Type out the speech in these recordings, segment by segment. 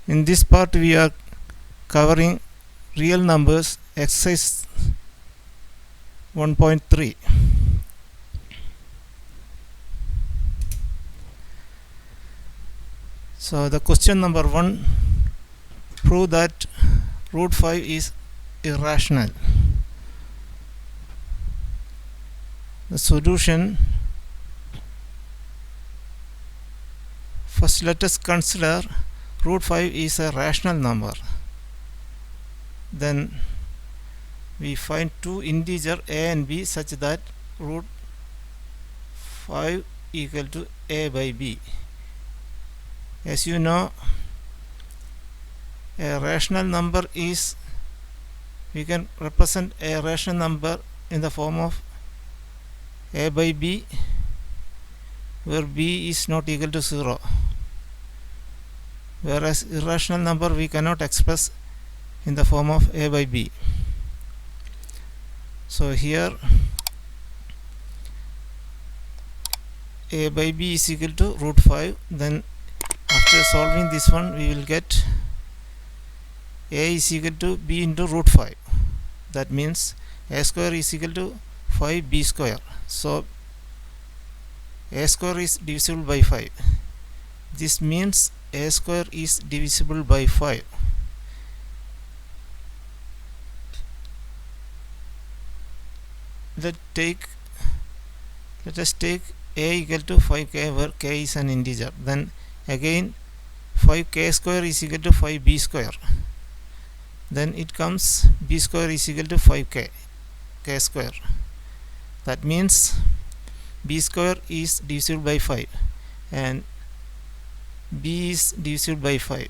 In this part we are covering real numbers, exercise 1.3. So the question number 1, prove that root 5 is irrational. The solution: first let us consider root 5 is a rational number. Then we find two integers a and b such that root 5 equal to a by b. As you know, a rational number is, we can represent a rational number in the form of a by b, where b is not equal to 0, whereas irrational number we cannot express in the form of a by b. So here a by b is equal to root 5. Then after solving this one, we will get a is equal to b into root 5. That means a square is equal to 5b square. So a square is divisible by 5. This means a square is divisible by 5. Let us take a equal to 5k, where k is an integer. Then again 5k square is equal to 5b square. Then it comes b square is equal to 5k k square. That means b square is divisible by 5 and b is divisible by 5.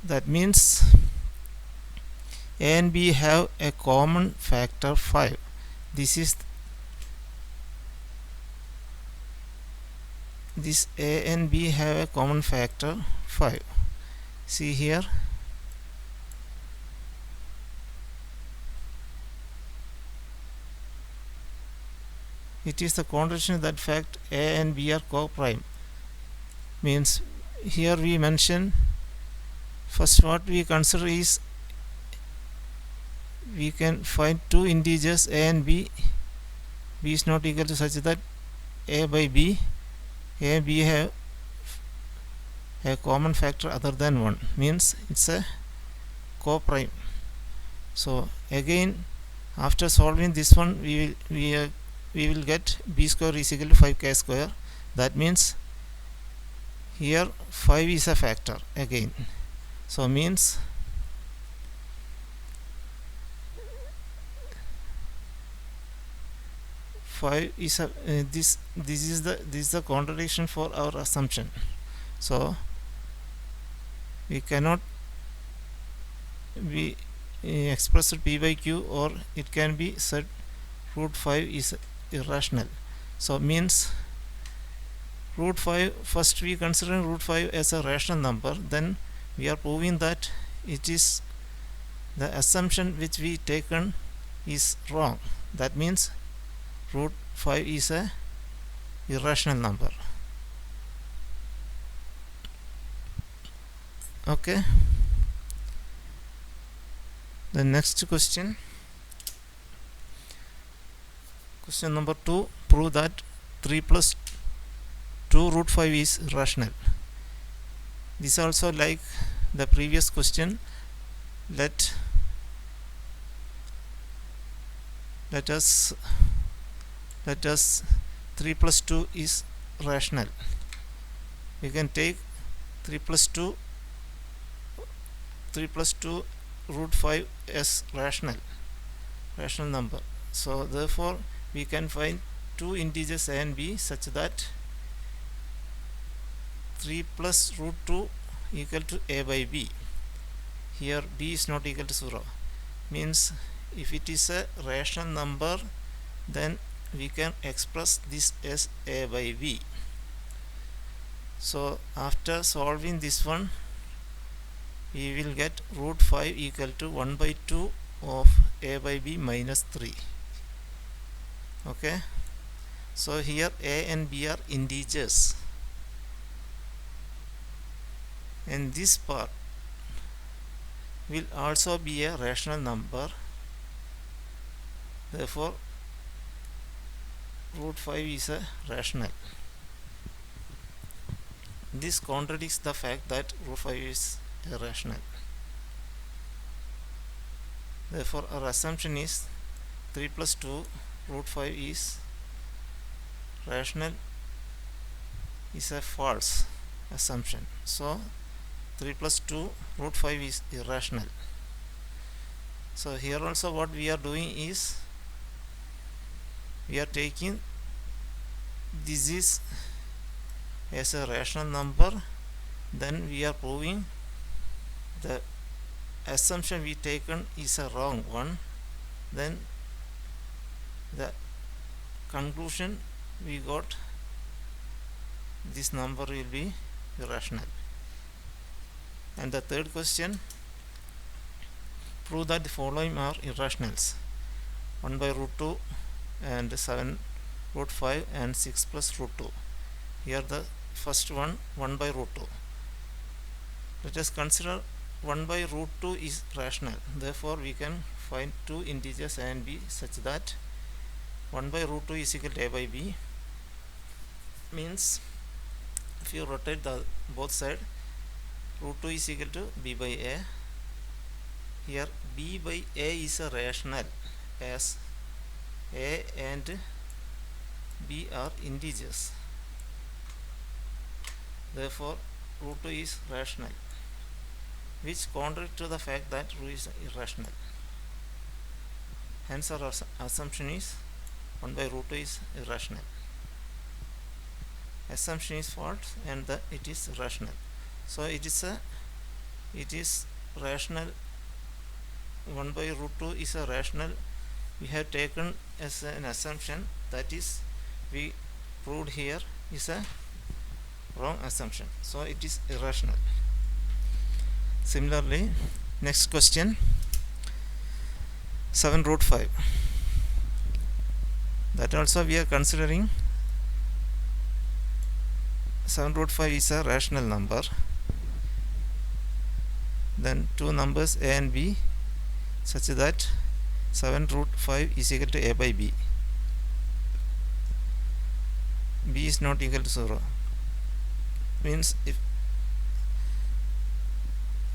That means a and b have a common factor 5. This a and b have a common factor 5. See here, it is the contradiction of that fact a and b are co-prime. Means here we mention, first what we consider is, we can find two integers a and b. B is not equal to such that a by b, a and b have a common factor other than 1, means it's a co-prime. So again, after solving this one, we will get b square is equal to 5k square. That means here 5 is a factor again. So means five is a this is the contradiction for our assumption. So we cannot be expressed p by q, or it can be said root 5 is irrational. So means root 5, first we consider root 5 as a rational number, then we are proving that it is the assumption which we taken is wrong. That means root 5 is a irrational number. Okay. The next question number 2, prove that 3 plus 2 root 5 is rational. This also like the previous question. Let us 3 plus 2 is rational. We can take 3 plus 2 root 5 as rational number. So therefore we can find two integers a and b such that 3 plus root 2 equal to a by b. Here b is not equal to 0, means if it is a rational number, then we can express this as a by b. So after solving this one, we will get root 5 equal to 1 by 2 of a by b minus 3. Okay. So here a and b are integers. and this part will also be a rational number. Therefore root 5 is a rational. This contradicts the fact that root 5 is irrational. Therefore our assumption is 3 plus 2 root 5 is rational is a false assumption. So 3 plus 2 root 5 is irrational. So here also what we are doing is we are taking this is as a rational number, then we are proving the assumption we taken is a wrong one, then the conclusion we got this number will be irrational. And the third question, prove that the following are irrationals: 1 by root 2 and 7 root 5 and 6 plus root 2. Here the first one, 1 by root 2. Let us consider 1 by root 2 is rational. Therefore we can find two integers a and b such that 1 by root 2 is equal to a by b. Means if you rotate the both side, root 2 is equal to b by a. Here b by a is a rational as a and b are integers. Therefore root 2 is rational, which contrary to the fact that root is irrational. Hence our assumption is 1 by root 2 is irrational. Assumption is false and it is rational. So it is rational. 1 by root 2 is a rational. We have taken as an assumption, that is we proved here is a wrong assumption. So it is irrational. Similarly, next question, 7 root 5. That also we are considering 7 root 5 is a rational number. Then two numbers a and b such that 7 root 5 is equal to a by b. B is not equal to 0. Means if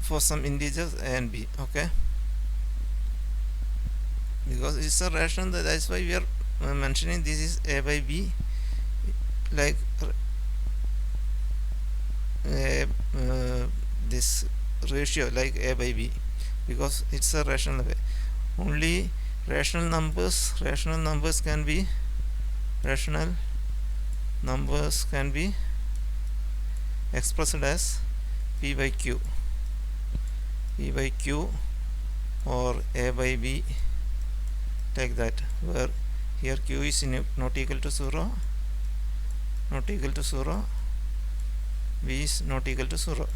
for some integers a and b, okay, because it's a rational, that's why we are mentioning this is a by b, like this ratio like a by b, because it's a rational way. Only rational numbers can be expressed as p by q or a by b, like that, where here q is not equal to 0, b is not equal to 0.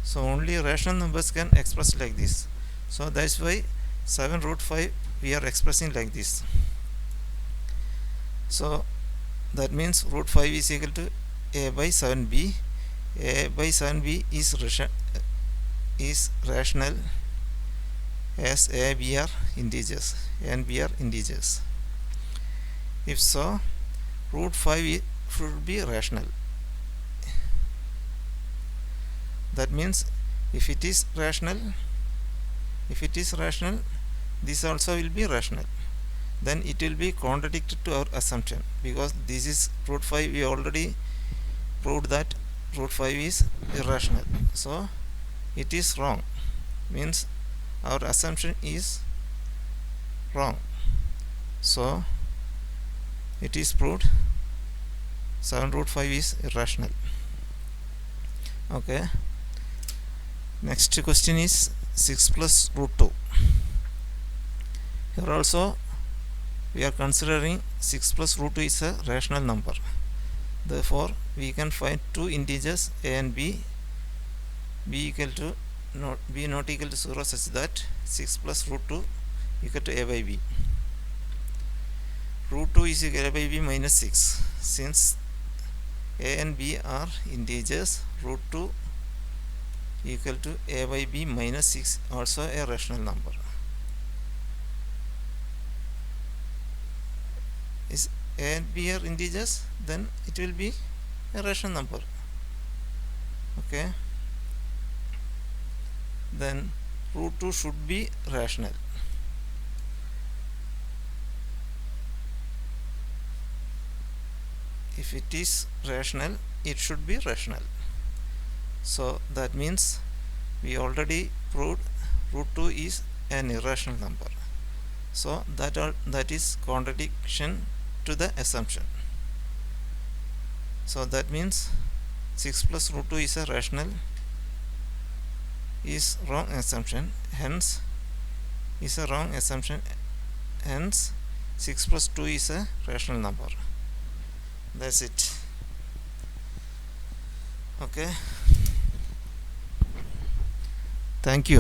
So only rational numbers can express like this. So that's why 7 root 5 we are expressing like this. So that means root 5 is equal to a by 7b. A by 7b is rational as a, b are integers, and b are integers. If so, root 5 should be rational. That means if it is rational, this also will be rational. Then it will be contradicted to our assumption, because this is root 5, we already proved that root 5 is irrational. So it is wrong, means our assumption is wrong. So it is proved 7 root 5 is irrational. Okay. Next question is 6 plus root 2. Here also we are considering 6 plus root 2 is a rational number. Therefore we can find two integers a and b equal to not equal to 0, such that 6 plus root 2 equal to a by b. Root 2 is equal to a by b minus 6. Since a and b are integers, root 2 equal to a by b minus 6 also a rational number. Is a and b are integers, then it will be a rational number. Okay, then root 2 should be rational. If it is rational, it should be rational. So that means we already proved root 2 is an irrational number. So that is contradiction to the assumption. So that means 6 plus root 2 is a rational is wrong assumption, hence is a wrong assumption, hence 6 plus 2 is a rational number. That's it. Okay, thank you.